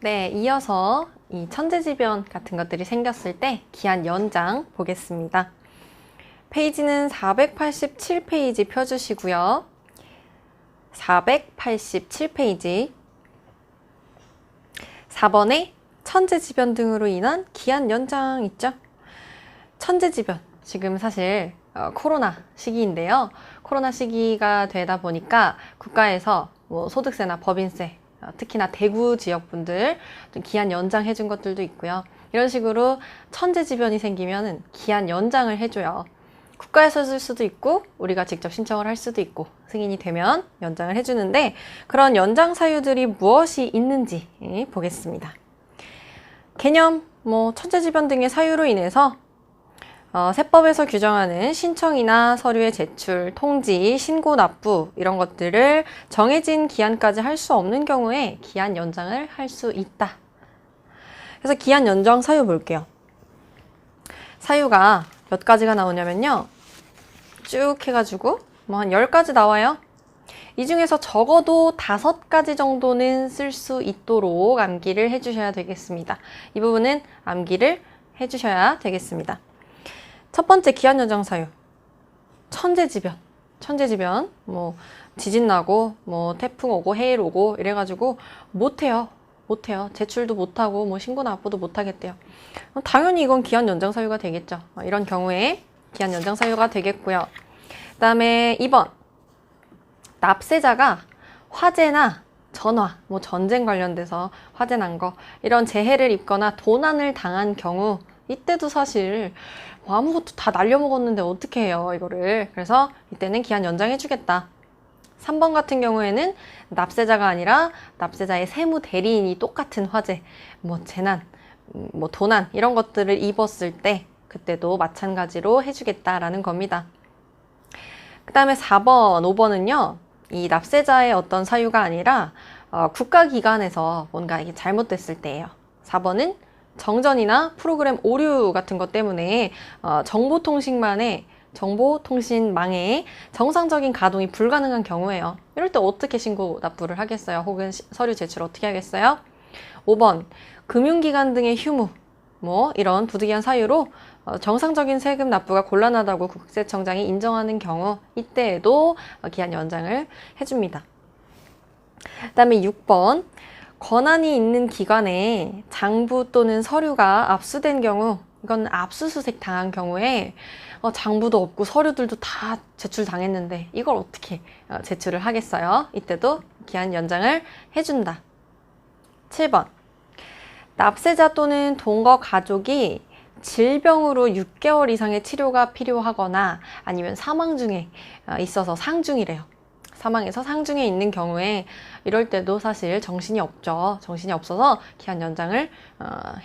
네, 이어서 이 천재지변 같은 것들이 생겼을 때 기한 연장 보겠습니다. 페이지는 487페이지 펴주시고요. 487페이지 4번에 천재지변 등으로 인한 기한 연장 있죠? 천재지변, 지금 사실 코로나 시기인데요. 코로나 시기가 되다 보니까 국가에서 뭐 소득세나 법인세, 특히나 대구 지역 분들 좀 기한 연장 해준 것들도 있고요. 이런 식으로 천재지변이 생기면 기한 연장을 해줘요. 국가에서 쓸 수도 있고 우리가 직접 신청을 할 수도 있고 승인이 되면 연장을 해주는데, 그런 연장 사유들이 무엇이 있는지 보겠습니다. 개념, 천재지변 등의 사유로 인해서 세법에서 규정하는 신청이나 서류의 제출, 통지, 신고, 납부 이런 것들을 정해진 기한까지 할 수 없는 경우에 기한 연장을 할 수 있다. 그래서 기한 연장 사유 볼게요. 사유가 몇 가지가 나오냐면요. 쭉 해가지고 한 10가지 나와요. 이 중에서 적어도 5가지 정도는 쓸 수 있도록 암기를 해주셔야 되겠습니다. 이 부분은 암기를 해주셔야 되겠습니다. 첫 번째 기한 연장 사유. 천재지변. 지진 나고, 태풍 오고, 해일 오고, 이래가지고, 못해요. 제출도 못하고, 신고 납부도 못하겠대요. 당연히 이건 기한 연장 사유가 되겠죠. 이런 경우에 기한 연장 사유가 되겠고요. 그 다음에 2번. 납세자가 화재나 전화, 전쟁 관련돼서 화재 난 거, 이런 재해를 입거나 도난을 당한 경우, 이때도 사실 아무것도 다 날려먹었는데 어떻게 해요, 이거를. 그래서 이때는 기한 연장해주겠다. 3번 같은 경우에는 납세자가 아니라 납세자의 세무 대리인이 똑같은 화재, 재난, 도난 이런 것들을 입었을 때 그때도 마찬가지로 해주겠다라는 겁니다. 그 다음에 4번, 5번은요. 이 납세자의 어떤 사유가 아니라 국가기관에서 뭔가 이게 잘못됐을 때예요. 4번은 정전이나 프로그램 오류 같은 것 때문에 정보통신망의 정상적인 가동이 불가능한 경우예요. 이럴 때 어떻게 신고 납부를 하겠어요? 혹은 서류 제출 어떻게 하겠어요? 5번, 금융기관 등의 휴무, 이런 부득이한 사유로 정상적인 세금 납부가 곤란하다고 국세청장이 인정하는 경우, 이때에도 기한 연장을 해줍니다. 그 다음에 6번, 권한이 있는 기관에 장부 또는 서류가 압수된 경우, 이건 압수수색 당한 경우에 장부도 없고 서류들도 다 제출당했는데 이걸 어떻게 제출을 하겠어요? 이때도 기한 연장을 해준다. 7번, 납세자 또는 동거 가족이 질병으로 6개월 이상의 치료가 필요하거나 아니면 사망 중에 있어서 상중이래요. 사망해서 상중에 있는 경우에 이럴 때도 사실 정신이 없죠. 정신이 없어서 기한 연장을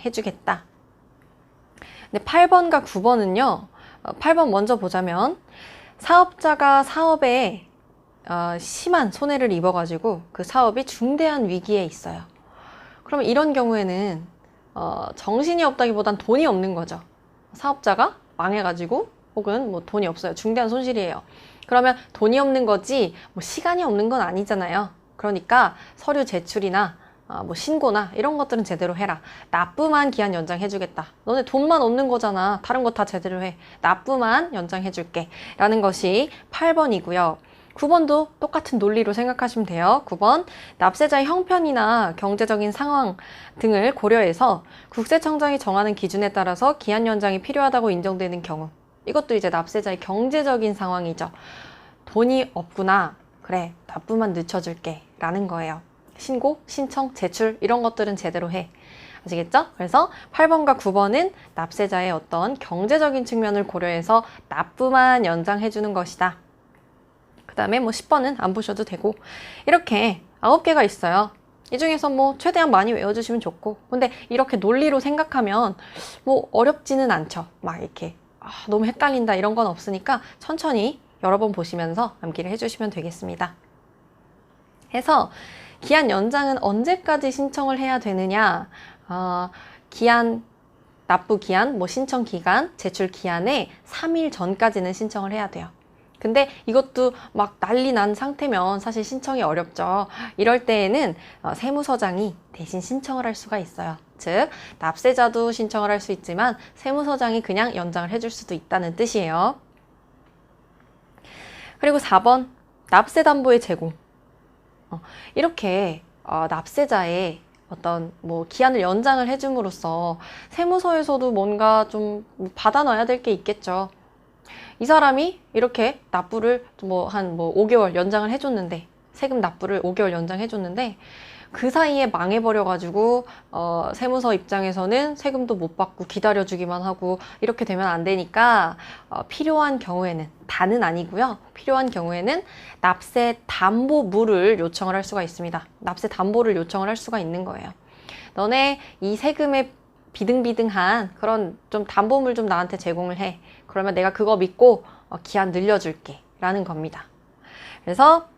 해주겠다. 근데 8번과 9번은요. 8번 먼저 보자면 사업자가 사업에 심한 손해를 입어가지고 그 사업이 중대한 위기에 있어요. 그럼 이런 경우에는 정신이 없다기보단 돈이 없는 거죠. 사업자가 망해가지고 혹은 돈이 없어요. 중대한 손실이에요. 그러면 돈이 없는 거지 시간이 없는 건 아니잖아요. 그러니까 서류 제출이나 신고나 이런 것들은 제대로 해라. 납부만 기한 연장해주겠다. 너네 돈만 없는 거잖아. 다른 거 다 제대로 해. 납부만 연장해줄게. 라는 것이 8번이고요. 9번도 똑같은 논리로 생각하시면 돼요. 9번, 납세자의 형편이나 경제적인 상황 등을 고려해서 국세청장이 정하는 기준에 따라서 기한 연장이 필요하다고 인정되는 경우, 이것도 이제 납세자의 경제적인 상황이죠. 돈이 없구나. 그래, 납부만 늦춰줄게. 라는 거예요. 신고, 신청, 제출 이런 것들은 제대로 해. 아시겠죠? 그래서 8번과 9번은 납세자의 어떤 경제적인 측면을 고려해서 납부만 연장해주는 것이다. 그 다음에 10번은 안 보셔도 되고, 이렇게 9개가 있어요. 이 중에서 최대한 많이 외워주시면 좋고, 근데 이렇게 논리로 생각하면 어렵지는 않죠. 막 이렇게 너무 헷갈린다 이런 건 없으니까 천천히 여러 번 보시면서 암기를 해주시면 되겠습니다. 해서 기한 연장은 언제까지 신청을 해야 되느냐, 기한, 납부 기한, 신청 기간, 제출 기한에 3일 전까지는 신청을 해야 돼요. 근데 이것도 막 난리 난 상태면 사실 신청이 어렵죠. 이럴 때에는 세무서장이 대신 신청을 할 수가 있어요. 즉, 납세자도 신청을 할 수 있지만 세무서장이 그냥 연장을 해줄 수도 있다는 뜻이에요. 그리고 4번, 납세담보의 제공. 이렇게 납세자의 어떤 기한을 연장을 해줌으로써 세무서에서도 뭔가 좀 받아놔야 될 게 있겠죠. 이 사람이 이렇게 납부를 한 5개월 연장을 해줬는데, 세금 납부를 5개월 연장해줬는데 그 사이에 망해버려가지고 세무서 입장에서는 세금도 못 받고 기다려주기만 하고 이렇게 되면 안 되니까 필요한 경우에는, 다는 아니고요. 필요한 경우에는 납세 담보물을 요청을 할 수가 있습니다. 납세 담보를 요청을 할 수가 있는 거예요. 너네 이 세금에 비등비등한 그런 좀 담보물 좀 나한테 제공을 해. 그러면 내가 그거 믿고 기한 늘려줄게 라는 겁니다. 그래서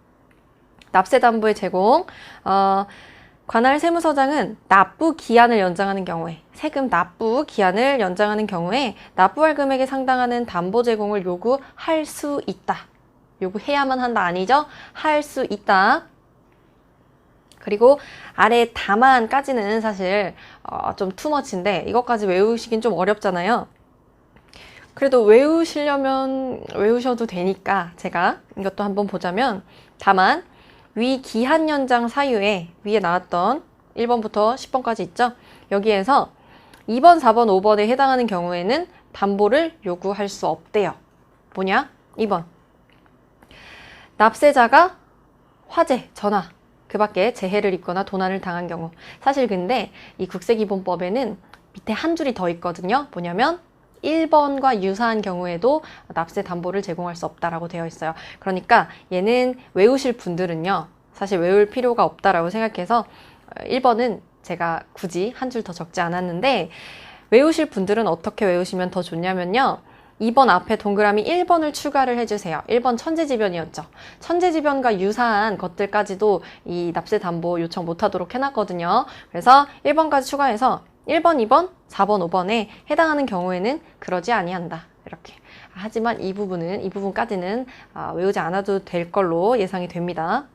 납세담보의 제공, 관할 세무서장은 납부 기한을 연장하는 경우에, 세금 납부 기한을 연장하는 경우에 납부할 금액에 상당하는 담보 제공을 요구할 수 있다. 요구해야만 한다 아니죠? 할 수 있다. 그리고 아래 다만까지는 사실 좀 투머치인데 이것까지 외우시긴 좀 어렵잖아요. 그래도 외우시려면 외우셔도 되니까 제가 이것도 한번 보자면, 다만 위 기한 연장 사유에 위에 나왔던 1번부터 10번까지 있죠? 여기에서 2번, 4번, 5번에 해당하는 경우에는 담보를 요구할 수 없대요. 뭐냐? 2번. 납세자가 화재, 전화, 그 밖에 재해를 입거나 도난을 당한 경우. 사실 근데 이 국세기본법에는 밑에 한 줄이 더 있거든요. 뭐냐면 1번과 유사한 경우에도 납세 담보를 제공할 수 없다라고 되어 있어요. 그러니까 얘는 외우실 분들은요, 사실 외울 필요가 없다라고 생각해서 1번은 제가 굳이 한 줄 더 적지 않았는데, 외우실 분들은 어떻게 외우시면 더 좋냐면요, 2번 앞에 동그라미 1번을 추가를 해주세요. 1번 천재지변이었죠. 천재지변과 유사한 것들까지도 이 납세 담보 요청 못하도록 해놨거든요. 그래서 1번까지 추가해서 1번, 2번, 4번, 5번에 해당하는 경우에는 그러지 아니한다. 이렇게. 하지만 이 부분까지는 외우지 않아도 될 걸로 예상이 됩니다.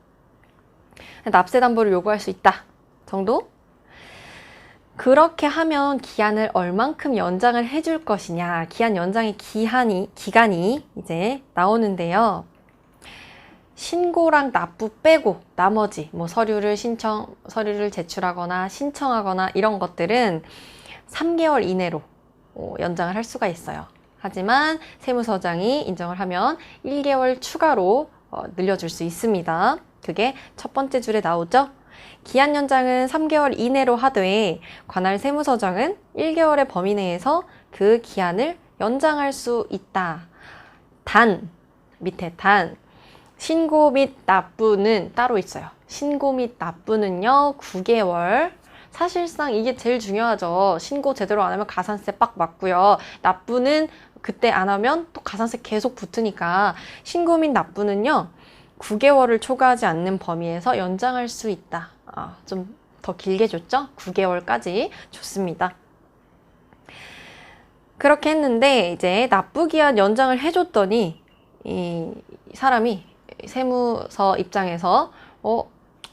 납세 담보를 요구할 수 있다 정도? 그렇게 하면 기한을 얼만큼 연장을 해줄 것이냐, 기한 연장의 기간이 이제 나오는데요. 신고랑 납부 빼고 나머지 서류를 제출하거나 신청하거나 이런 것들은 3개월 이내로 연장을 할 수가 있어요. 하지만 세무서장이 인정을 하면 1개월 추가로 늘려줄 수 있습니다. 그게 첫 번째 줄에 나오죠. 기한 연장은 3개월 이내로 하되 관할 세무서장은 1개월의 범위 내에서 그 기한을 연장할 수 있다. 밑에 신고 및 납부는 따로 있어요. 신고 및 납부는요, 9개월. 사실상 이게 제일 중요하죠. 신고 제대로 안 하면 가산세 빡 맞고요. 납부는 그때 안 하면 또 가산세 계속 붙으니까 신고 및 납부는요, 9개월을 초과하지 않는 범위에서 연장할 수 있다. 좀 더 길게 줬죠? 9개월까지 좋습니다. 그렇게 했는데 이제 납부기한 연장을 해줬더니 이 사람이 세무서 입장에서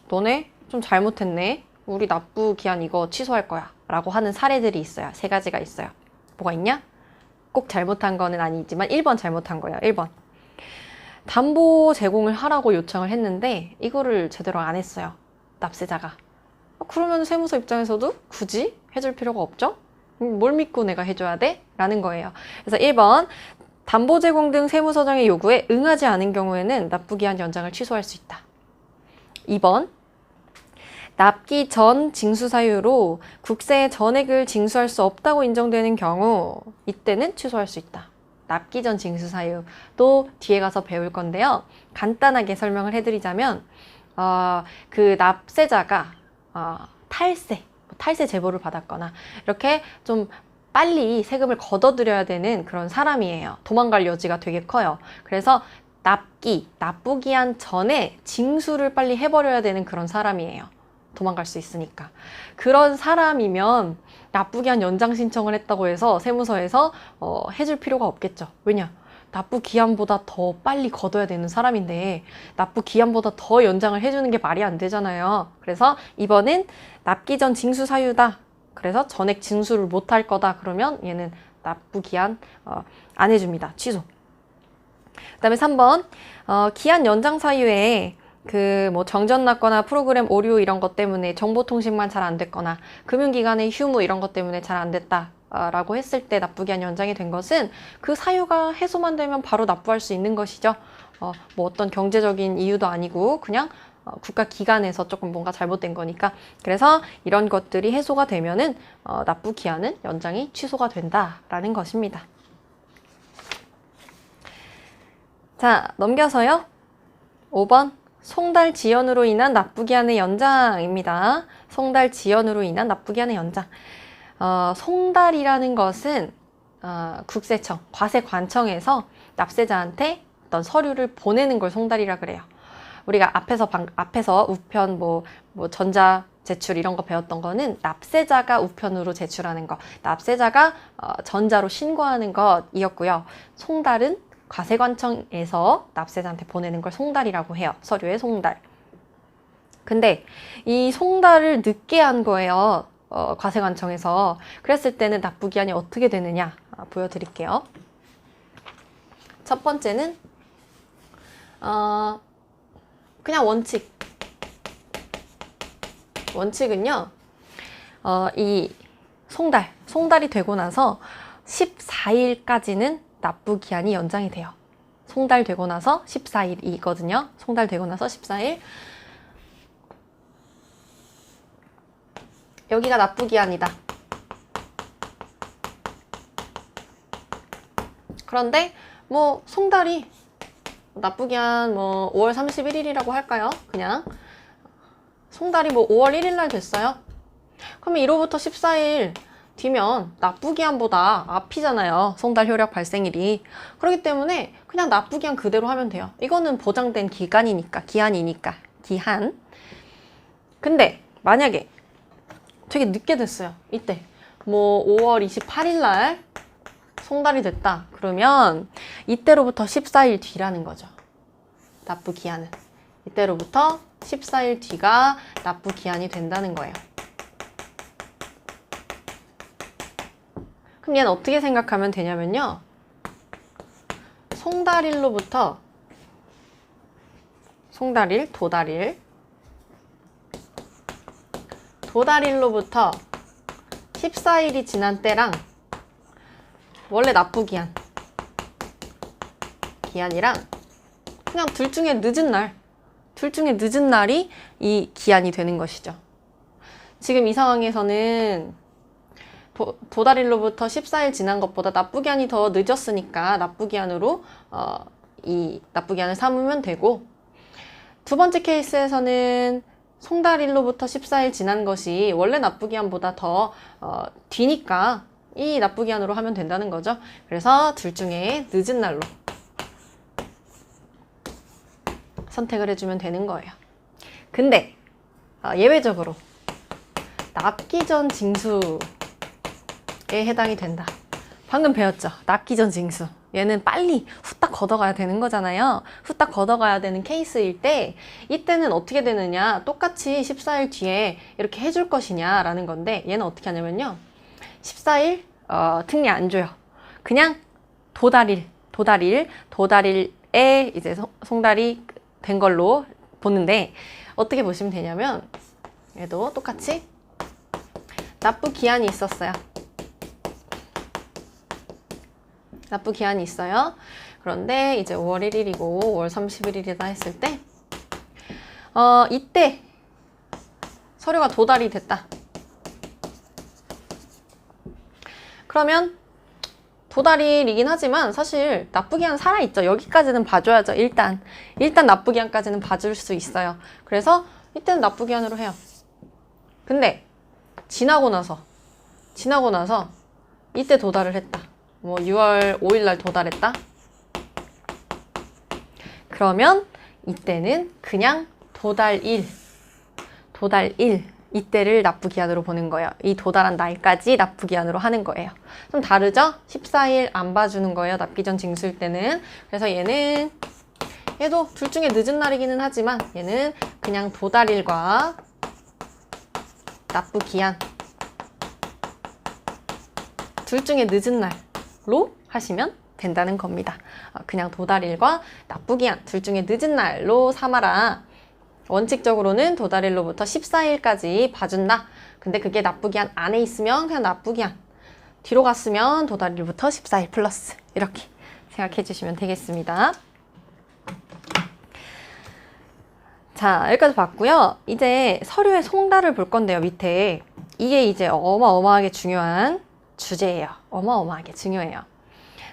너네 좀 잘못했네. 우리 납부기한 이거 취소할 거야 라고 하는 사례들이 있어요. 3가지가 있어요. 뭐가 있냐? 꼭 잘못한 거는 아니지만 1번 잘못한 거예요. 1번. 담보 제공을 하라고 요청을 했는데 이거를 제대로 안 했어요. 납세자가. 그러면 세무서 입장에서도 굳이 해줄 필요가 없죠? 뭘 믿고 내가 해줘야 돼? 라는 거예요. 그래서 1번, 담보 제공 등 세무서장의 요구에 응하지 않은 경우에는 납부기한 연장을 취소할 수 있다. 2번, 납기 전 징수 사유로 국세의 전액을 징수할 수 없다고 인정되는 경우, 이때는 취소할 수 있다. 납기 전 징수 사유도 뒤에 가서 배울 건데요. 간단하게 설명을 해드리자면 그 납세자가 탈세 제보를 받았거나 이렇게 좀 빨리 세금을 걷어들여야 되는 그런 사람이에요. 도망갈 여지가 되게 커요. 그래서 납부기한 전에 징수를 빨리 해버려야 되는 그런 사람이에요. 도망갈 수 있으니까. 그런 사람이면 납부기한 연장 신청을 했다고 해서 세무서에서 해줄 필요가 없겠죠. 왜냐? 납부 기한보다 더 빨리 걷어야 되는 사람인데 납부 기한보다 더 연장을 해주는 게 말이 안 되잖아요. 그래서 2번은 납기 전 징수 사유다. 그래서 전액 징수를 못할 거다. 그러면 얘는 납부 기한 안 해줍니다. 취소. 그 다음에 3번 기한 연장 사유에 그 뭐 정전 났거나 프로그램 오류 이런 것 때문에 정보통신만 잘 안 됐거나 금융기관의 휴무 이런 것 때문에 잘 안 됐다 라고 했을 때 납부기한 연장이 된 것은 그 사유가 해소만 되면 바로 납부할 수 있는 것이죠. 뭐 어떤 경제적인 이유도 아니고 그냥 국가기관에서 조금 뭔가 잘못된 거니까. 그래서 이런 것들이 해소가 되면은 납부기한은 연장이 취소가 된다라는 것입니다. 자, 넘겨서요. 5번 송달 지연으로 인한 납부기한의 연장입니다. 송달 지연으로 인한 납부기한의 연장. 송달이라는 것은 국세청, 과세관청에서 납세자한테 어떤 서류를 보내는 걸 송달이라 그래요. 우리가 앞에서 우편 뭐 전자 제출 이런 거 배웠던 거는 납세자가 우편으로 제출하는 거, 납세자가 전자로 신고하는 것이었고요. 송달은 과세관청에서 납세자한테 보내는 걸 송달이라고 해요. 서류의 송달. 근데 이 송달을 늦게 한 거예요. 과세관청에서. 그랬을 때는 납부기한이 어떻게 되느냐 보여드릴게요. 첫 번째는 그냥 원칙은요. 이 송달이 되고 나서 14일까지는 납부기한이 연장이 돼요. 송달되고 나서 14일이거든요. 송달되고 나서 14일. 여기가 납부기한이다. 그런데 뭐 송달이 납부기한 뭐 5월 31일이라고 할까요? 그냥 송달이 뭐 5월 1일 날 됐어요. 그러면 1호부터 14일 뒤면 납부기한보다 앞이잖아요. 송달 효력 발생일이. 그렇기 때문에 그냥 납부기한 그대로 하면 돼요. 이거는 보장된 기한이니까. 근데 만약에 되게 늦게 됐어요. 이때 뭐 5월 28일 날 송달이 됐다. 그러면 이때로부터 14일 뒤라는 거죠. 납부기한은. 이때로부터 14일 뒤가 납부기한이 된다는 거예요. 그럼 얘는 어떻게 생각하면 되냐면요. 송달일로부터 도달일로부터 14일이 지난 때랑 원래 납부기한이랑 그냥 둘 중에 늦은 날이 이 기한이 되는 것이죠. 지금 이 상황에서는 도달일로부터 14일 지난 것보다 납부기한이 더 늦었으니까 납부기한으로 이 납부기한을 삼으면 되고, 두 번째 케이스에서는 송달일로부터 14일 지난 것이 원래 납부기한보다 더 뒤니까 이 납부기한으로 하면 된다는 거죠. 그래서 둘 중에 늦은 날로 선택을 해주면 되는 거예요. 근데 예외적으로 납기 전 징수에 해당이 된다. 방금 배웠죠? 납기 전 징수. 얘는 빨리 후딱 걷어가야 되는 거잖아요. 후딱 걷어가야 되는 케이스일 때 이때는 어떻게 되느냐, 똑같이 14일 뒤에 이렇게 해줄 것이냐 라는 건데, 얘는 어떻게 하냐면요, 14일 특례 안 줘요. 그냥 도달일에 이제 송달이 된 걸로 보는데, 어떻게 보시면 되냐면 얘도 똑같이 납부 기한이 있었어요. 납부 기한이 있어요. 그런데 이제 5월 1일이고 5월 31일이다 했을 때 이때 서류가 도달이 됐다. 그러면 도달일이긴 하지만 사실 납부기한 살아있죠. 여기까지는 봐줘야죠. 일단 납부기한까지는 봐줄 수 있어요. 그래서 이때는 납부기한으로 해요. 근데 지나고 나서 이때 도달을 했다. 뭐 6월 5일 날 도달했다. 그러면 이때는 그냥 도달일이 이때를 납부기한으로 보는 거예요. 이 도달한 날까지 납부기한으로 하는 거예요. 좀 다르죠? 14일 안 봐주는 거예요. 납기 전 징수일 때는. 그래서 얘도 둘 중에 늦은 날이기는 하지만 얘는 그냥 도달일과 납부기한 둘 중에 늦은 날로 하시면 된다는 겁니다. 그냥 도달일과 납부기한 둘 중에 늦은 날로 삼아라. 원칙적으로는 도달일로부터 14일까지 봐준다. 근데 그게 납부기한 안에 있으면 그냥 납부기한, 뒤로 갔으면 도달일부터 14일 플러스, 이렇게 생각해 주시면 되겠습니다. 자, 여기까지 봤고요. 이제 서류의 송달을 볼 건데요. 밑에 이게 이제 어마어마하게 중요한 주제예요. 어마어마하게 중요해요.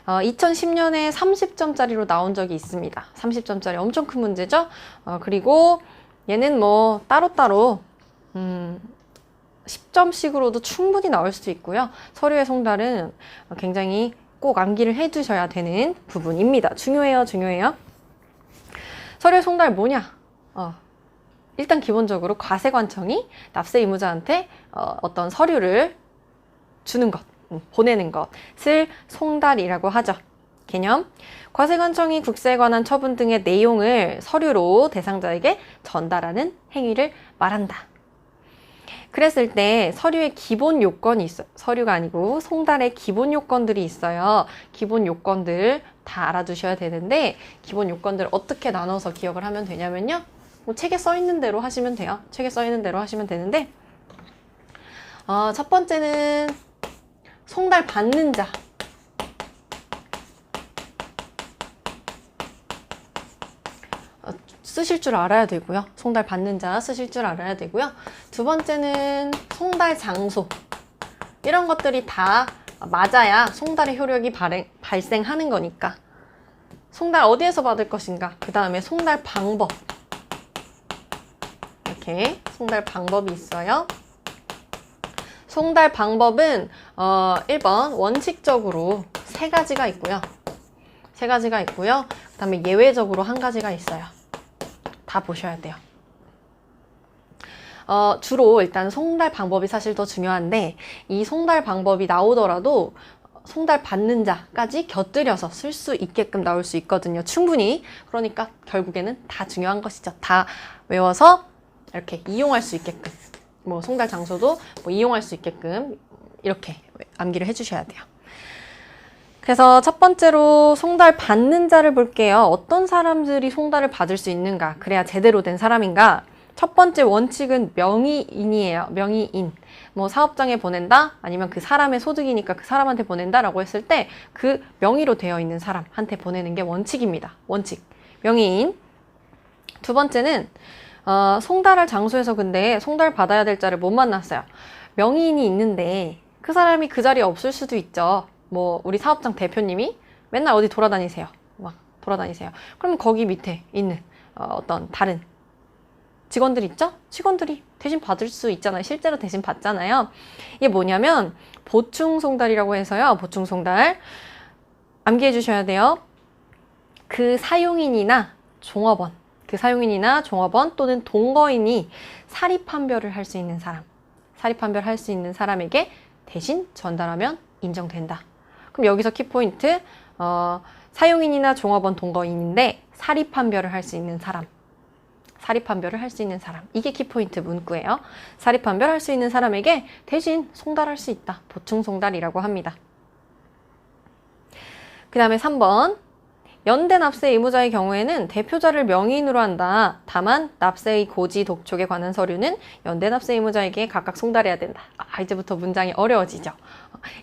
2010년에 30점짜리로 나온 적이 있습니다. 30점짜리 엄청 큰 문제죠? 그리고 얘는 뭐 따로따로 10점씩으로도 충분히 나올 수도 있고요. 서류의 송달은 굉장히 꼭 암기를 해두셔야 되는 부분입니다. 중요해요. 중요해요. 서류의 송달 뭐냐? 일단 기본적으로 과세관청이 납세 의무자한테 어떤 서류를 주는 것, 보내는 것을 송달이라고 하죠. 개념. 과세관청이 국세에 관한 처분 등의 내용을 서류로 대상자에게 전달하는 행위를 말한다. 그랬을 때 서류의 기본 요건이 있어요. 서류가 아니고 송달의 기본 요건들이 있어요. 기본 요건들 다 알아두셔야 되는데 기본 요건들 어떻게 나눠서 기억을 하면 되냐면요. 뭐 책에 써 있는 대로 하시면 돼요. 책에 써 있는 대로 하시면 되는데 첫 번째는 송달 받는 자. 쓰실 줄 알아야 되고요. 송달 받는 자 쓰실 줄 알아야 되고요. 두 번째는 송달 장소. 이런 것들이 다 맞아야 송달의 효력이 발생하는 거니까. 송달 어디에서 받을 것인가? 그 다음에 송달 방법. 이렇게 송달 방법이 있어요. 송달 방법은 1번 원칙적으로 3가지가 있고요. 3가지가 있고요. 그 다음에 예외적으로 1가지가 있어요. 다 보셔야 돼요. 주로 일단 송달 방법이 사실 더 중요한데 이 송달 방법이 나오더라도 송달 받는 자까지 곁들여서 쓸 수 있게끔 나올 수 있거든요. 충분히. 그러니까 결국에는 다 중요한 것이죠. 다 외워서 이렇게 이용할 수 있게끔, 뭐 송달 장소도 뭐 이용할 수 있게끔 이렇게 암기를 해주셔야 돼요. 그래서 첫 번째로 송달 받는 자를 볼게요. 어떤 사람들이 송달을 받을 수 있는가? 그래야 제대로 된 사람인가? 첫 번째 원칙은 명의인이에요. 명의인. 뭐 사업장에 보낸다? 아니면 그 사람의 소득이니까 그 사람한테 보낸다라고 했을 때 그 명의로 되어 있는 사람한테 보내는 게 원칙입니다. 원칙. 명의인. 두 번째는 송달할 장소에서 근데 송달 받아야 될 자를 못 만났어요. 명의인이 있는데 그 사람이 그 자리에 없을 수도 있죠. 뭐 우리 사업장 대표님이 맨날 어디 돌아다니세요. 막 돌아다니세요. 그럼 거기 밑에 있는 어떤 다른 직원들 있죠? 직원들이 대신 받을 수 있잖아요. 실제로 대신 받잖아요. 이게 뭐냐면 보충 송달이라고 해서요. 보충 송달 암기해 주셔야 돼요. 그 사용인이나 종업원, 그 사용인이나 종업원 또는 동거인이 사립판별을 할 수 있는 사람, 사립판별 할 수 있는 사람에게 대신 전달하면 인정된다. 그럼 여기서 키포인트, 사용인이나 종업원 동거인인데 사립판별을 할 수 있는 사람, 사립판별을 할 수 있는 사람. 이게 키포인트 문구예요. 사립판별 할 수 있는 사람에게 대신 송달할 수 있다. 보충 송달이라고 합니다. 그 다음에 3번. 연대 납세 의무자의 경우에는 대표자를 명의인으로 한다. 다만 납세의 고지 독촉에 관한 서류는 연대 납세 의무자에게 각각 송달해야 된다. 이제부터 문장이 어려워지죠.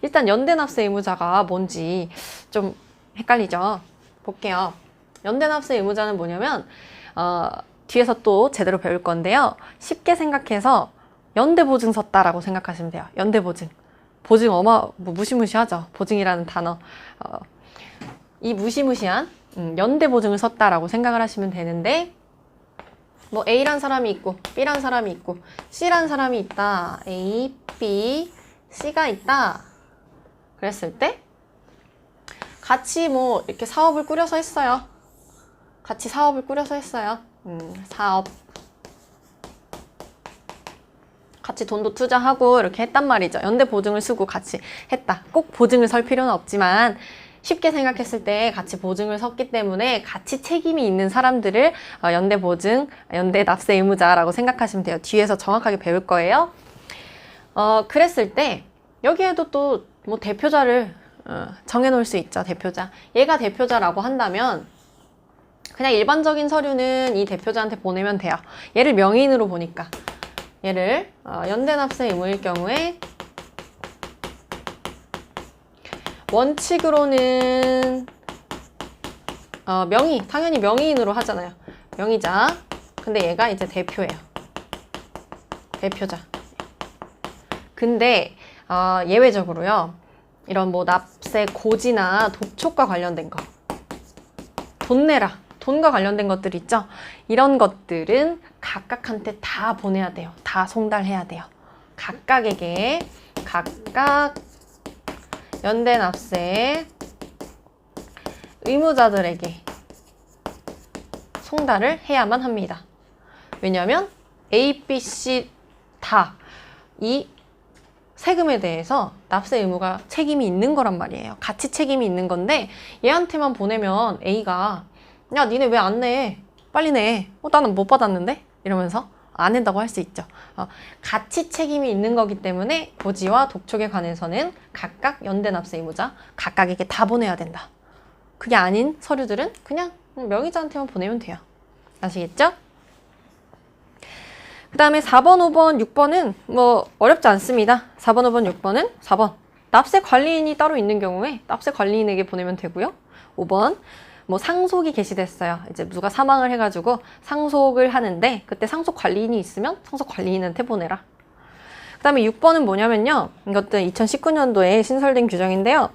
일단 연대 납세 의무자가 뭔지 좀 헷갈리죠. 볼게요. 연대 납세 의무자는 뭐냐면 뒤에서 또 제대로 배울 건데요. 쉽게 생각해서 연대 보증 섰다라고 생각하시면 돼요. 연대 보증. 보증 뭐 무시무시하죠. 보증이라는 단어. 이 무시무시한 연대 보증을 섰다라고 생각을 하시면 되는데 뭐 A란 사람이 있고 B란 사람이 있고 C란 사람이 있다. A, B, C가 있다. 그랬을 때 같이 뭐 이렇게 사업을 꾸려서 했어요. 같이 사업을 꾸려서 했어요. 사업 같이 돈도 투자하고 이렇게 했단 말이죠. 연대 보증을 쓰고 같이 했다. 꼭 보증을 설 필요는 없지만 쉽게 생각했을 때 같이 보증을 섰기 때문에 같이 책임이 있는 사람들을 연대 보증, 연대 납세 의무자라고 생각하시면 돼요. 뒤에서 정확하게 배울 거예요. 그랬을 때 여기에도 또 뭐 대표자를 정해놓을 수 있죠. 대표자. 얘가 대표자라고 한다면 그냥 일반적인 서류는 이 대표자한테 보내면 돼요. 얘를 명의인으로 보니까 얘를 연대 납세 의무일 경우에 원칙으로는 명의, 당연히 명의인으로 하잖아요. 명의자. 근데 얘가 이제 대표예요. 대표자. 근데 예외적으로요. 이런 뭐 납세 고지나 독촉과 관련된 거. 돈 내라. 돈과 관련된 것들 있죠? 이런 것들은 각각한테 다 보내야 돼요. 다 송달해야 돼요. 각각에게 각각 연대 납세 의무자들에게 송달을 해야만 합니다. 왜냐하면 A, B, C 다 이 세금에 대해서 납세 의무가 책임이 있는 거란 말이에요. 같이 책임이 있는 건데 얘한테만 보내면 A가 야 니네 왜 안 내? 빨리 내. 나는 못 받았는데? 이러면서 안 낸다고 할 수 있죠. 같이 책임이 있는 거기 때문에 고지와 독촉에 관해서는 각각 연대 납세 의무자 각각에게 다 보내야 된다. 그게 아닌 서류들은 그냥 명의자한테만 보내면 돼요. 아시겠죠? 그 다음에 4번, 5번, 6번은 뭐 어렵지 않습니다. 4번, 5번, 6번은 4번 납세 관리인이 따로 있는 경우에 납세 관리인에게 보내면 되고요. 5번 뭐 상속이 개시됐어요. 이제 누가 사망을 해가지고 상속을 하는데 그때 상속 관리인이 있으면 상속 관리인한테 보내라. 그 다음에 6번은 뭐냐면요. 이것도 2019년도에 신설된 규정인데요.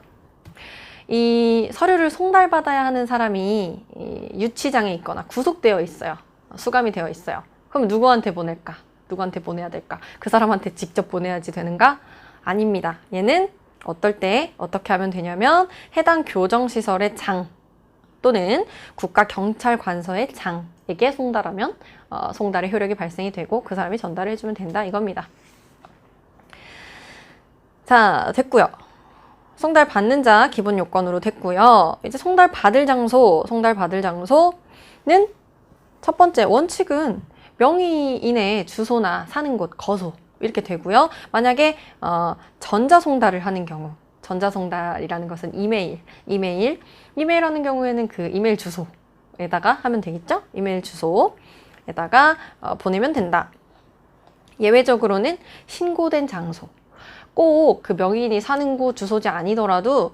이 서류를 송달받아야 하는 사람이 유치장에 있거나 구속되어 있어요. 수감이 되어 있어요. 그럼 누구한테 보낼까? 누구한테 보내야 될까? 그 사람한테 직접 보내야지 되는가? 아닙니다. 얘는 어떨 때 어떻게 하면 되냐면 해당 교정시설의 장 또는 국가경찰관서의 장에게 송달하면 송달의 효력이 발생이 되고 그 사람이 전달을 해주면 된다 이겁니다. 자, 됐고요. 송달 받는 자 기본 요건으로 됐고요. 이제 송달 받을 장소, 송달 받을 장소는 첫 번째 원칙은 명의인의 주소나 사는 곳, 거소 이렇게 되고요. 만약에 전자송달을 하는 경우 전자송달이라는 것은 이메일 하는 경우에는 그 이메일 주소에다가 하면 되겠죠? 이메일 주소에다가 보내면 된다. 예외적으로는 신고된 장소. 꼭 그 명의인이 사는 곳 주소지 아니더라도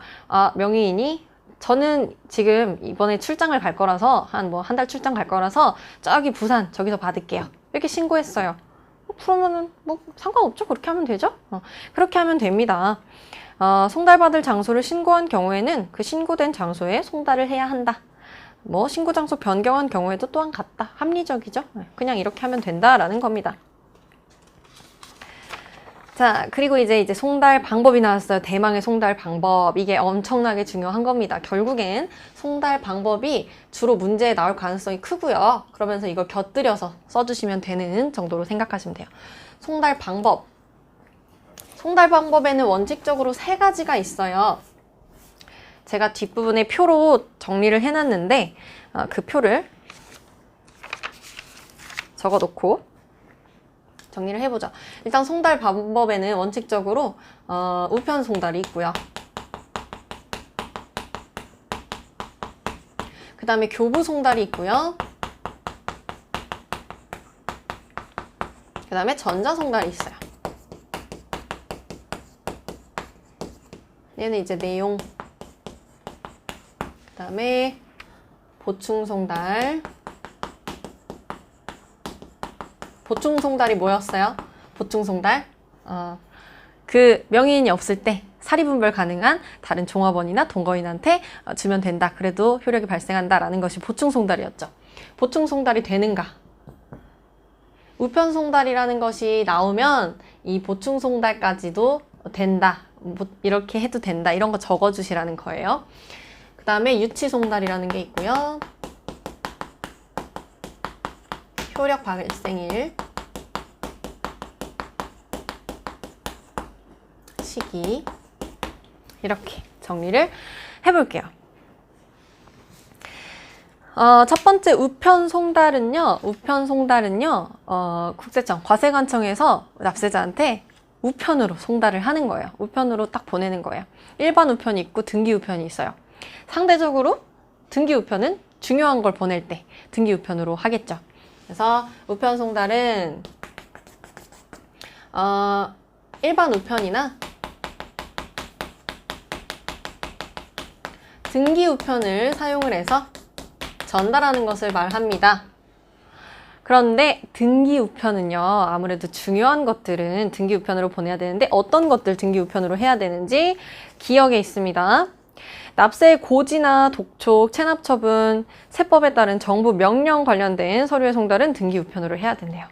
명의인이 저는 지금 이번에 출장을 갈 거라서 한 달 출장 갈 거라서 저기 부산 저기서 받을게요. 이렇게 신고했어요. 그러면은 뭐 상관없죠? 그렇게 하면 되죠? 그렇게 하면 됩니다. 송달받을 장소를 신고한 경우에는 그 신고된 장소에 송달을 해야 한다. 뭐 신고 장소 변경한 경우에도 또한 같다. 합리적이죠? 그냥 이렇게 하면 된다라는 겁니다. 자, 그리고 이제 송달 방법이 나왔어요. 대망의 송달 방법. 이게 엄청나게 중요한 겁니다. 결국엔 송달 방법이 주로 문제에 나올 가능성이 크고요. 그러면서 이걸 곁들여서 써주시면 되는 정도로 생각하시면 돼요. 송달 방법. 송달 방법에는 원칙적으로 3가지가 있어요. 제가 뒷부분에 표로 정리를 해놨는데 그 표를 적어놓고 정리를 해보자. 일단 송달 방법에는 원칙적으로 우편 송달이 있고요. 그 다음에 교부 송달이 있고요. 그 다음에 전자 송달이 있어요. 얘는 이제 내용. 그 다음에 보충 송달. 보충 송달이 뭐였어요? 보충 송달? 그 명의인이 없을 때 사리분별 가능한 다른 종업원이나 동거인한테 주면 된다. 그래도 효력이 발생한다라는 것이 보충 송달이었죠. 보충 송달이 되는가? 우편 송달이라는 것이 나오면 이 보충 송달까지도 된다. 뭐 이렇게 해도 된다. 이런 거 적어주시라는 거예요. 그 다음에 유치 송달이라는 게 있고요. 효력 발생일. 시기. 이렇게 정리를 해볼게요. 첫 번째 우편송달은요, 국세청, 과세관청에서 납세자한테 우편으로 송달을 하는 거예요. 우편으로 딱 보내는 거예요. 일반 우편이 있고 등기 우편이 있어요. 상대적으로 등기 우편은 중요한 걸 보낼 때 등기 우편으로 하겠죠. 그래서 우편 송달은 일반 우편이나 등기 우편을 사용을 해서 전달하는 것을 말합니다. 그런데 등기 우편은요, 아무래도 중요한 것들은 등기 우편으로 보내야 되는데 어떤 것들 등기 우편으로 해야 되는지 기억에 있습니다. 납세의 고지나 독촉, 체납처분, 세법에 따른 정부 명령 관련된 서류의 송달은 등기 우편으로 해야 된대요.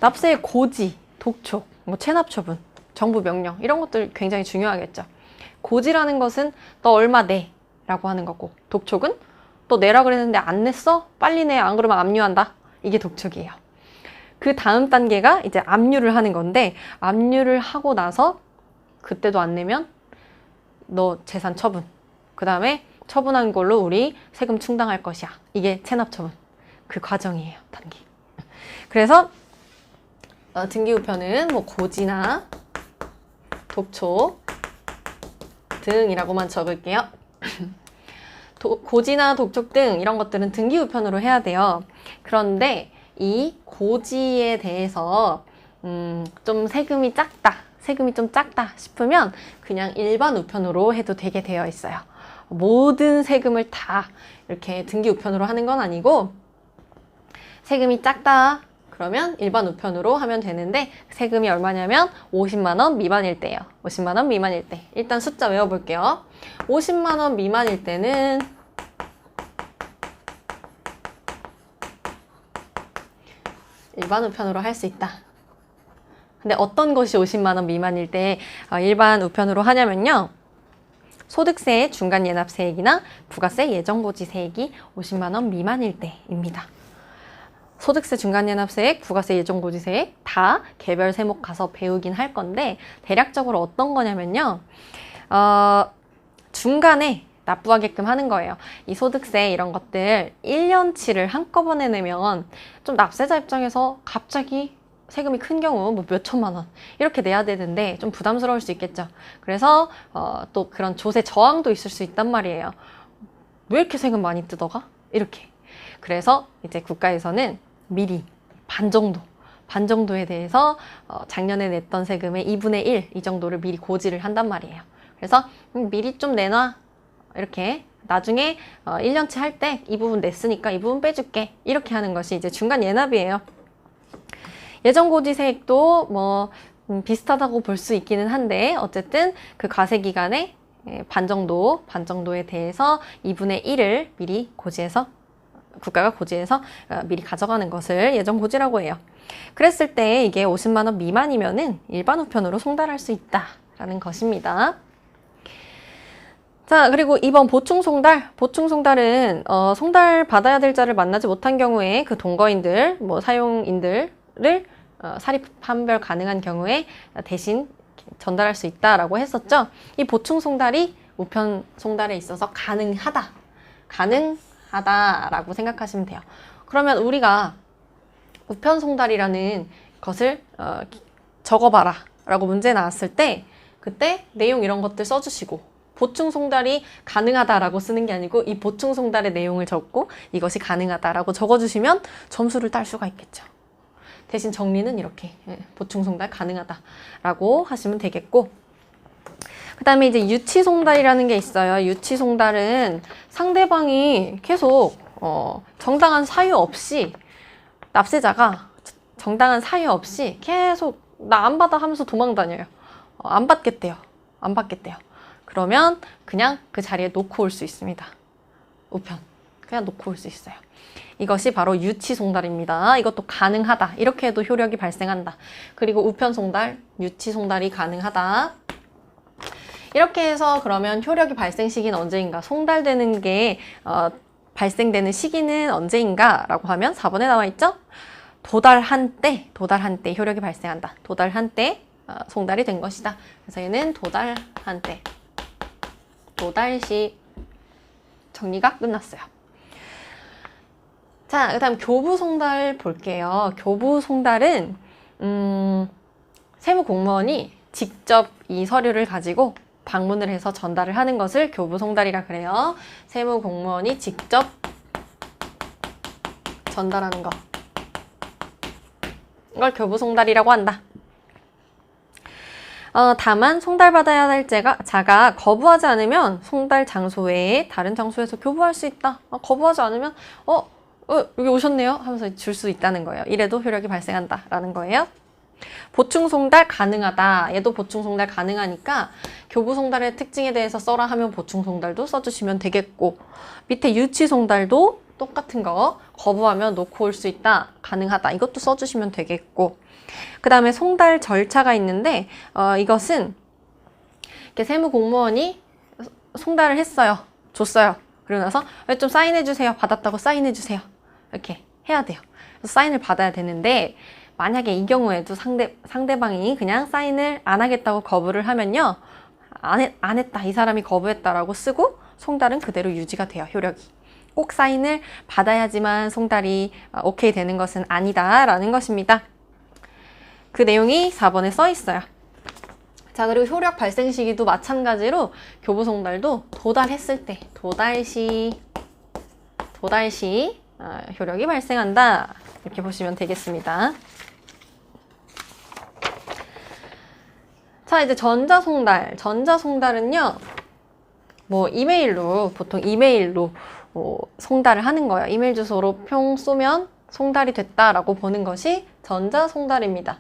납세의 고지, 독촉, 체납처분, 정부 명령 이런 것들 굉장히 중요하겠죠. 고지라는 것은 너 얼마 내 라고 하는 거고, 독촉은 너 내라 그랬는데 안 냈어? 빨리 내, 안 그러면 압류한다. 이게 독촉이에요. 그 다음 단계가 이제 압류를 하는 건데, 압류를 하고 나서 그때도 안 내면 너 재산 처분, 그 다음에 처분한 걸로 우리 세금 충당할 것이야. 이게 체납처분. 그 과정이에요, 단계. 그래서 등기우편은 고지나 독촉 등이라고만 적을게요. 고지나 독촉 등 이런 것들은 등기우편으로 해야 돼요. 그런데 이 고지에 대해서 좀 세금이 좀 작다 싶으면 그냥 일반 우편으로 해도 되게 되어 있어요. 모든 세금을 다 이렇게 등기우편으로 하는 건 아니고, 세금이 작다 그러면 일반 우편으로 하면 되는데, 세금이 얼마냐면 50만 원 미만일 때예요. 50만 원 미만일 때. 일단 숫자 외워볼게요. 50만 원 미만일 때는 일반 우편으로 할 수 있다. 근데 어떤 것이 50만 원 미만일 때 일반 우편으로 하냐면요, 소득세 중간예납세액이나 부가세 예정고지세액이 50만 원 미만일 때입니다. 소득세 중간예납세액, 부가세 예정고지세액 다 개별 세목 가서 배우긴 할 건데, 대략적으로 어떤 거냐면요, 중간에 납부하게끔 하는 거예요. 이 소득세 이런 것들 1년치를 한꺼번에 내면 좀 납세자 입장에서 갑자기 세금이 큰 경우 몇 천만 원 이렇게 내야 되는데 좀 부담스러울 수 있겠죠. 그래서 또 그런 조세 저항도 있을 수 있단 말이에요. 왜 이렇게 세금 많이 뜯어가? 이렇게. 그래서 이제 국가에서는 미리 반 정도에 대해서 작년에 냈던 세금의 2분의 1 이 정도를 미리 고지를 한단 말이에요. 그래서 미리 좀 내놔. 이렇게 나중에 1년치 할 때 이 부분 냈으니까 이 부분 빼줄게. 이렇게 하는 것이 이제 중간 예납이에요. 예정고지세액도 비슷하다고 볼 수 있기는 한데, 어쨌든 그 과세 기간에 반 정도에 대해서 2분의 1을 미리 고지해서, 국가가 고지해서 미리 가져가는 것을 예정고지라고 해요. 그랬을 때 이게 50만 원 미만이면은 일반 우편으로 송달할 수 있다라는 것입니다. 자, 그리고 2번 보충송달. 보충송달은 송달 받아야 될 자를 만나지 못한 경우에 그 동거인들, 사용인들을 사립 판별 가능한 경우에 대신 전달할 수 있다라고 했었죠. 이 보충송달이 우편송달에 있어서 가능하다라고 생각하시면 돼요. 그러면 우리가 우편송달이라는 것을 적어봐라 라고 문제 나왔을 때, 그때 내용 이런 것들 써주시고, 보충송달이 가능하다라고 쓰는 게 아니고 이 보충송달의 내용을 적고 이것이 가능하다라고 적어주시면 점수를 딸 수가 있겠죠. 대신 정리는 이렇게 보충송달 가능하다라고 하시면 되겠고, 그 다음에 이제 유치송달이라는 게 있어요. 유치송달은 상대방이 계속 정당한 사유 없이, 납세자가 정당한 사유 없이 계속 나 안 받아 하면서 도망 다녀요. 안 받겠대요. 그러면 그냥 그 자리에 놓고 올 수 있습니다. 우편. 그냥 놓고 올 수 있어요. 이것이 바로 유치송달입니다. 이것도 가능하다. 이렇게 해도 효력이 발생한다. 그리고 우편송달, 유치송달이 가능하다. 이렇게 해서 그러면 효력이 발생 시기는 언제인가? 송달되는 게 발생되는 시기는 언제인가? 라고 하면 4번에 나와 있죠? 도달한 때 효력이 발생한다. 도달한 때 송달이 된 것이다. 그래서 얘는 도달한 때, 도달시 정리가 끝났어요. 자, 그 다음 교부송달 볼게요. 교부송달은 세무공무원이 직접 이 서류를 가지고 방문을 해서 전달을 하는 것을 교부송달이라 그래요. 세무공무원이 직접 전달하는 것. 이걸 교부송달이라고 한다. 다만 송달받아야 할 자가 거부하지 않으면 송달 장소 외에 다른 장소에서 교부할 수 있다. 거부하지 않으면 여기 오셨네요 하면서 줄 수 있다는 거예요. 이래도 효력이 발생한다 라는 거예요. 보충송달 가능하다. 얘도 보충송달 가능하니까 교부송달의 특징에 대해서 써라 하면 보충송달도 써주시면 되겠고, 밑에 유치송달도 똑같은 거 거부하면 놓고 올 수 있다. 가능하다. 이것도 써주시면 되겠고, 그 다음에 송달 절차가 있는데 이것은 이렇게 세무공무원이 송달을 했어요. 줬어요. 그러고 나서 좀 사인해주세요. 받았다고 사인해주세요. 이렇게 해야 돼요. 그래서 사인을 받아야 되는데, 만약에 이 경우에도 상대방이 그냥 사인을 안 하겠다고 거부를 하면요, 안 했다, 이 사람이 거부했다라고 쓰고 송달은 그대로 유지가 돼요. 효력이. 꼭 사인을 받아야지만 송달이 오케이 되는 것은 아니다라는 것입니다. 그 내용이 4번에 써 있어요. 자, 그리고 효력 발생 시기도 마찬가지로 교부송달도 도달했을 때, 도달시 효력이 발생한다. 이렇게 보시면 되겠습니다. 자, 이제 전자송달은요, 보통 이메일로 송달을 하는 거예요. 이메일 주소로 평 쏘면 송달이 됐다라고 보는 것이 전자송달입니다.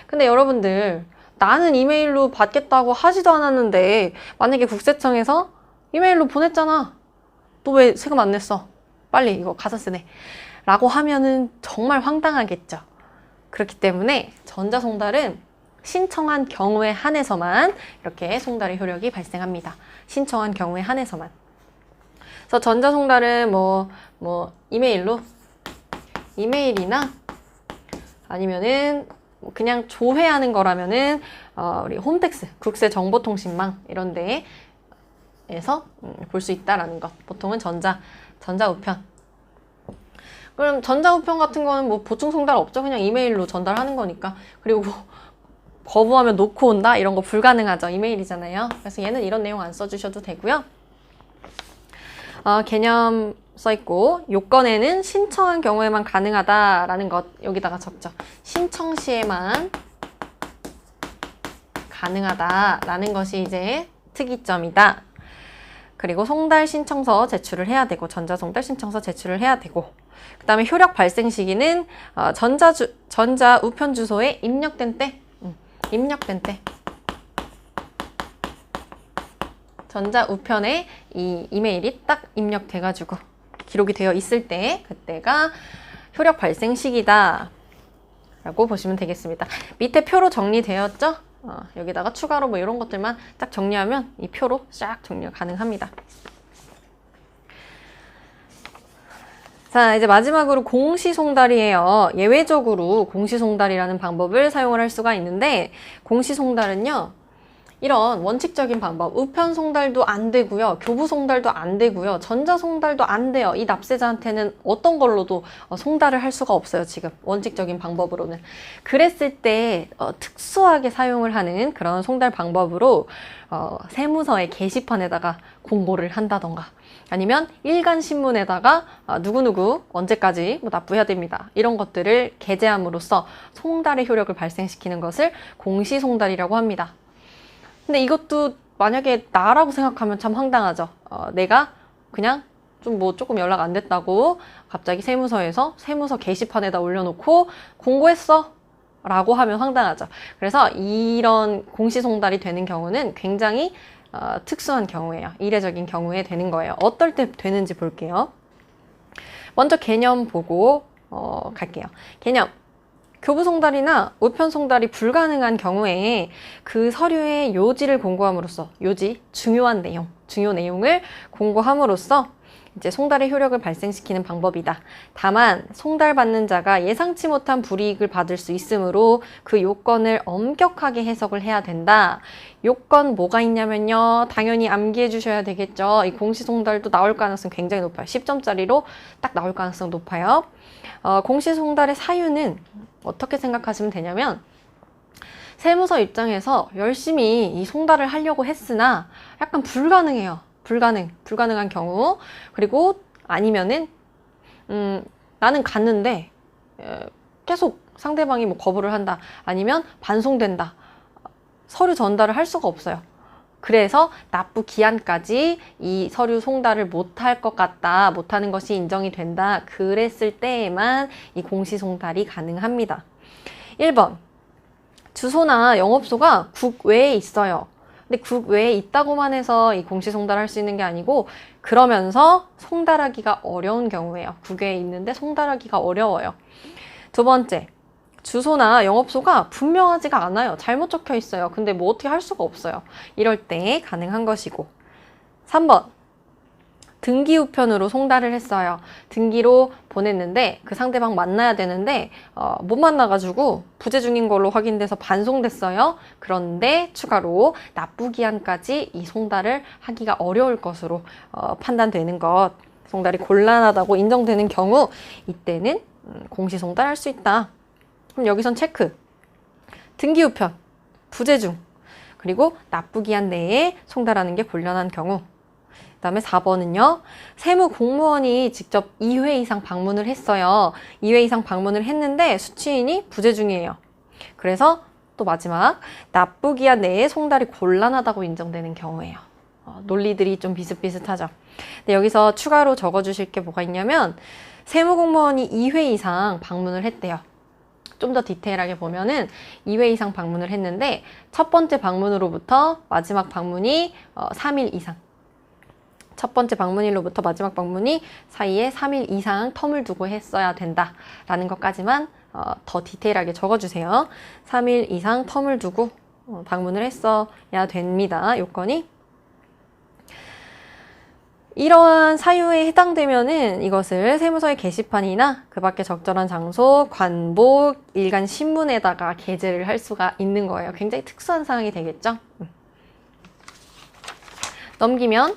근데 여러분들, 나는 이메일로 받겠다고 하지도 않았는데 만약에 국세청에서 이메일로 보냈잖아. 너 왜 세금 안 냈어? 빨리 이거 가산세 내. 라고 하면은 정말 황당하겠죠. 그렇기 때문에 전자송달은 신청한 경우에 한해서만 이렇게 송달의 효력이 발생합니다. 신청한 경우에 한해서만. 그래서 전자송달은 이메일이나 아니면은 그냥 조회하는 거라면은 우리 홈택스, 국세정보통신망 이런 데에서 볼 수 있다라는 것. 보통은 전자우편. 그럼 전자우편 같은 거는 보충송달 없죠. 그냥 이메일로 전달하는 거니까. 그리고 거부하면 놓고 온다? 이런 거 불가능하죠. 이메일이잖아요. 그래서 얘는 이런 내용 안 써주셔도 되고요. 개념 써있고, 요건에는 신청한 경우에만 가능하다라는 것 여기다가 적죠. 신청 시에만 가능하다라는 것이 이제 특이점이다. 그리고 송달 신청서 제출을 해야 되고, 전자송달 신청서 제출을 해야 되고, 그 다음에 효력 발생 시기는 전자 우편 주소에 입력된 때, 전자 우편에 이 이메일이 딱 입력돼가지고 기록이 되어 있을 때, 그때가 효력 발생 시기다 라고 보시면 되겠습니다. 밑에 표로 정리되었죠? 여기다가 추가로 이런 것들만 딱 정리하면 이 표로 쫙 정리가 가능합니다. 자, 이제 마지막으로 공시송달이에요. 예외적으로 공시송달이라는 방법을 사용을 할 수가 있는데, 공시송달은요, 이런 원칙적인 방법, 우편송달도 안 되고요, 교부송달도 안 되고요, 전자송달도 안 돼요. 이 납세자한테는 어떤 걸로도 송달을 할 수가 없어요. 지금 원칙적인 방법으로는. 그랬을 때 특수하게 사용을 하는 그런 송달 방법으로 세무서의 게시판에다가 공고를 한다던가, 아니면 일간신문에다가 누구누구 언제까지 납부해야 됩니다, 이런 것들을 게재함으로써 송달의 효력을 발생시키는 것을 공시송달이라고 합니다. 근데 이것도 만약에 나라고 생각하면 참 황당하죠. 내가 그냥 조금 연락 안 됐다고 갑자기 세무서에서 세무서 게시판에다 올려놓고 공고했어 라고 하면 황당하죠. 그래서 이런 공시송달이 되는 경우는 굉장히 특수한 경우예요. 이례적인 경우에 되는 거예요. 어떨 때 되는지 볼게요. 먼저 개념 보고 갈게요. 개념. 교부송달이나 우편송달이 불가능한 경우에 그 서류의 요지를 공고함으로써, 요지, 중요 내용을 공고함으로써 이제 송달의 효력을 발생시키는 방법이다. 다만 송달받는 자가 예상치 못한 불이익을 받을 수 있으므로 그 요건을 엄격하게 해석을 해야 된다. 요건 뭐가 있냐면요. 당연히 암기해 주셔야 되겠죠. 이 공시송달도 나올 가능성 굉장히 높아요. 10점짜리로 딱 나올 가능성 높아요. 공시송달의 사유는 어떻게 생각하시면 되냐면 세무서 입장에서 열심히 이 송달을 하려고 했으나 약간 불가능해요. 불가능한 경우. 그리고 아니면은 나는 갔는데 계속 상대방이 뭐 거부를 한다. 아니면 반송된다. 서류 전달을 할 수가 없어요. 그래서 납부 기한까지 이 서류 송달을 못할 것 같다. 못하는 것이 인정이 된다. 그랬을 때에만 이 공시송달이 가능합니다. 1번. 주소나 영업소가 국외에 있어요. 근데 국외에 있다고만 해서 이 공시송달을 할 수 있는 게 아니고 그러면서 송달하기가 어려운 경우예요. 국외에 있는데 송달하기가 어려워요. 두 번째, 주소나 영업소가 분명하지가 않아요. 잘못 적혀 있어요. 근데 뭐 어떻게 할 수가 없어요. 이럴 때 가능한 것이고. 3번, 등기 우편으로 송달을 했어요. 등기로 보냈는데 그 상대방 만나야 되는데 못 만나가지고 부재 중인 걸로 확인돼서 반송됐어요. 그런데 추가로 납부 기한까지 이 송달을 하기가 어려울 것으로 판단되는 것, 송달이 곤란하다고 인정되는 경우 이때는 공시송달할 수 있다. 그럼 여기선 체크. 등기 우편, 부재 중, 그리고 납부 기한 내에 송달하는 게 곤란한 경우. 그 다음에 4번은요. 세무공무원이 직접 2회 이상 방문을 했어요. 2회 이상 방문을 했는데 수취인이 부재 중이에요. 그래서 또 마지막 납부기한 내에 송달이 곤란하다고 인정되는 경우예요. 논리들이 좀 비슷비슷하죠. 근데 여기서 추가로 적어주실 게 뭐가 있냐면 세무공무원이 2회 이상 방문을 했대요. 좀 더 디테일하게 보면은 2회 이상 방문을 했는데 첫 번째 방문으로부터 마지막 방문이 3일 이상. 첫 번째 방문일로부터 마지막 방문이 사이에 3일 이상 텀을 두고 했어야 된다라는 것까지만 더 디테일하게 적어주세요. 3일 이상 텀을 두고 방문을 했어야 됩니다. 요건이. 이러한 사유에 해당되면은 이것을 세무서의 게시판이나 그 밖에 적절한 장소, 관복, 일간 신문에다가 게재를 할 수가 있는 거예요. 굉장히 특수한 상황이 되겠죠? 넘기면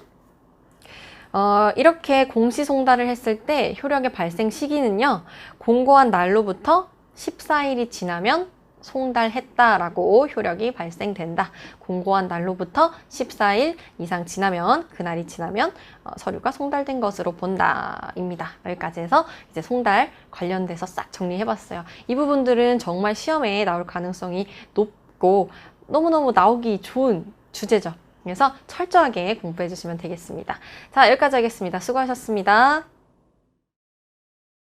이렇게 공시송달을 했을 때 효력의 발생 시기는요. 공고한 날로부터 14일이 지나면 송달했다라고 효력이 발생된다. 공고한 날로부터 14일 이상 지나면, 그날이 지나면 서류가 송달된 것으로 본다입니다. 여기까지 해서 이제 송달 관련돼서 싹 정리해봤어요. 이 부분들은 정말 시험에 나올 가능성이 높고 너무너무 나오기 좋은 주제죠. 그래서 철저하게 공부해 주시면 되겠습니다. 자, 여기까지 하겠습니다. 수고하셨습니다.